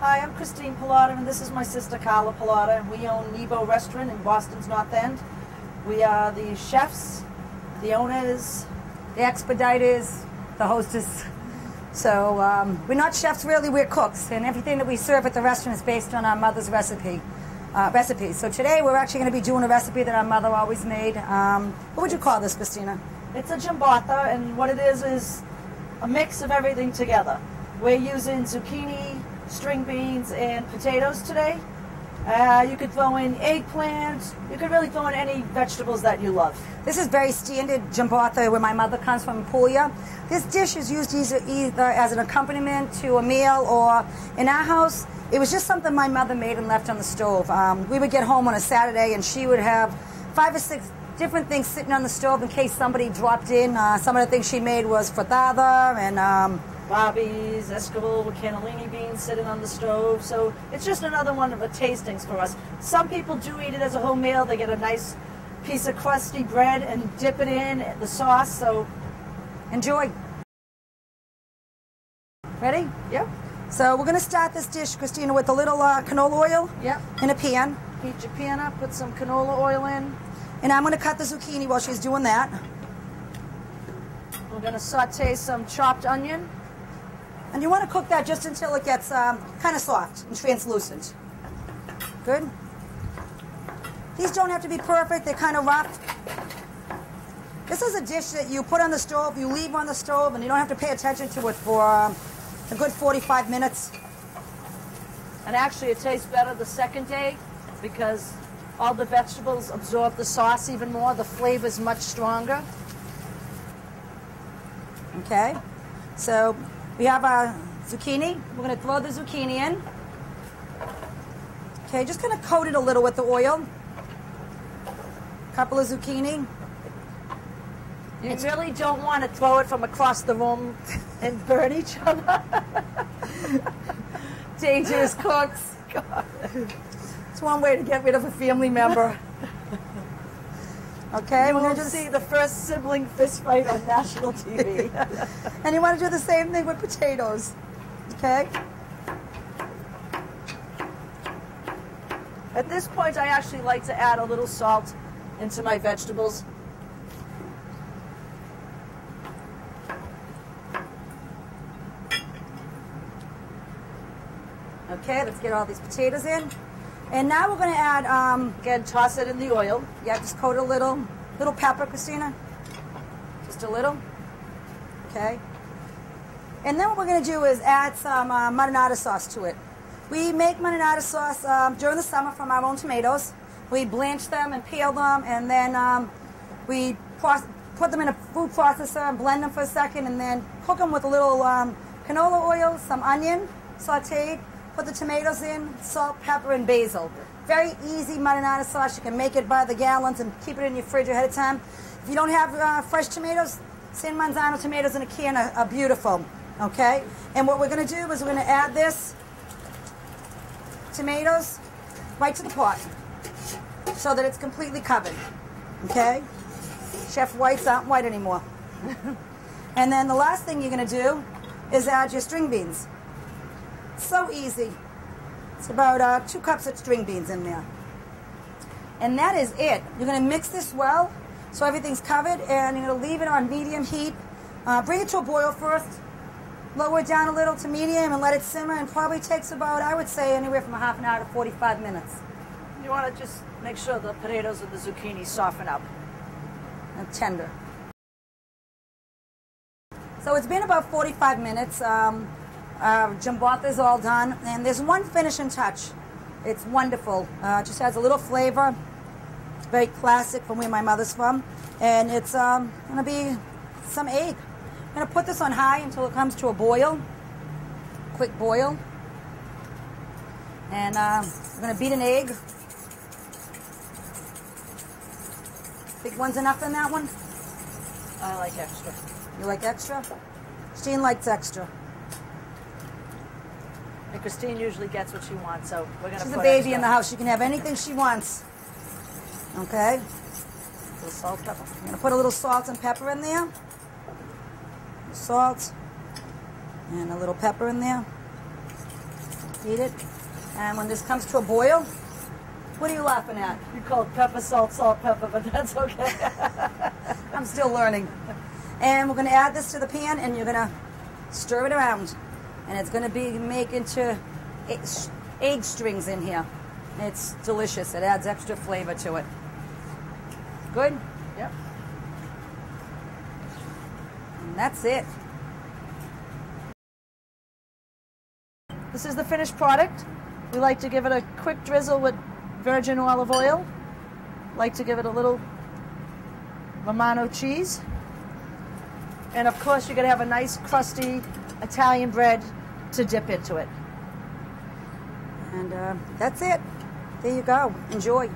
Hi, I'm Christine Pallotta, and this is my sister Carla Pallotta, and we own Nebo restaurant in Boston's North End. We are the chefs, the owners, the expediters, the hostess. So we're not chefs really, we're cooks, and everything that we serve at the restaurant is based on our mother's recipes. So today we're actually going to be doing a recipe that our mother always made. What would you call this, Christina? It's a jambotta, and what it is a mix of everything together. We're using zucchini, string beans, and potatoes today. You could throw in eggplant. You could really throw in any vegetables that you love. This is very standard jambotta where my mother comes from in Puglia. This dish is used either as an accompaniment to a meal, or in our house, it was just something my mother made and left on the stove. We would get home on a Saturday and she would have 5 or 6 different things sitting on the stove in case somebody dropped in. Some of the things she made was frittata and Barbies, escargot with cannellini beans sitting on the stove. So it's just another one of the tastings for us. Some people do eat it as a whole meal. They get a nice piece of crusty bread and dip it in the sauce. So enjoy. Ready? Yep. So we're going to start this dish, Christina, with a little canola oil. Yep. In a pan. Heat your pan up, put some canola oil in. And I'm going to cut the zucchini while she's doing that. We're going to saute some chopped onion. And you want to cook that just until it gets kind of soft and translucent. Good? These don't have to be perfect. They're kind of rough. This is a dish that you put on the stove, you leave on the stove, and you don't have to pay attention to it for a good 45 minutes. And actually it tastes better the second day because all the vegetables absorb the sauce even more. The flavor is much stronger. Okay. So we have our zucchini. We're going to throw the zucchini in. Okay, just going to coat it a little with the oil. Couple of zucchini. You really don't want to throw it from across the room and burn each other. Dangerous cooks. God. It's one way to get rid of a family member. Okay, we're going to see the first sibling fist fight on national TV. And you want to do the same thing with potatoes. Okay? At this point, I actually like to add a little salt into my vegetables. Okay, let's get all these potatoes in. And now we're going to add, again, toss it in the oil. Yeah, just coat a little pepper, Christina. Just a little. Okay. And then what we're going to do is add some marinara sauce to it. We make marinara sauce during the summer from our own tomatoes. We blanch them and peel them, and then we put them in a food processor and blend them for a second, and then cook them with a little canola oil, some onion, sauteed. Put the tomatoes in, salt, pepper, and basil. Very easy marinara sauce. You can make it by the gallons and keep it in your fridge ahead of time. If you don't have fresh tomatoes, San Marzano tomatoes in a can are beautiful. Okay? And what we're going to do is we're going to add this tomatoes right to the pot so that it's completely covered. Okay? Chef Whites aren't white anymore. And then the last thing you're going to do is add your string beans. So easy. It's about 2 cups of string beans in there. And that is it. You're going to mix this well so everything's covered, and you're going to leave it on medium heat. Bring it to a boil first. Lower it down a little to medium and let it simmer, and probably takes about, I would say, anywhere from a half an hour to 45 minutes. You want to just make sure the potatoes and the zucchini soften up. And tender. So it's been about 45 minutes. Giambotta is all done, and there's one finishing touch. It's wonderful. Just has a little flavor. It's very classic from where my mother's from, and it's going to be some egg. I'm going to put this on high until it comes to a boil, quick boil, and I'm going to beat an egg. Think one's enough in that one? I like extra. You like extra? Christine likes extra. And Christine usually gets what she wants, so we're going to put She's a baby extra. in the house. She can have anything she wants. Okay? A little salt, pepper. I'm going to put a little salt and pepper in there. Salt. And a little pepper in there. Heat it. And when this comes to a boil, what are you laughing at? You call it pepper, salt, pepper, but that's okay. I'm still learning. And we're going to add this to the pan, and you're going to stir it around. And it's going to be make into egg strings in here. It's delicious. It adds extra flavor to it. Good? Yep. And that's it. This is the finished product. We like to give it a quick drizzle with virgin olive oil. Like to give it a little Romano cheese. And of course you're going to have a nice crusty Italian bread to dip into it. And that's it. There you go. Enjoy.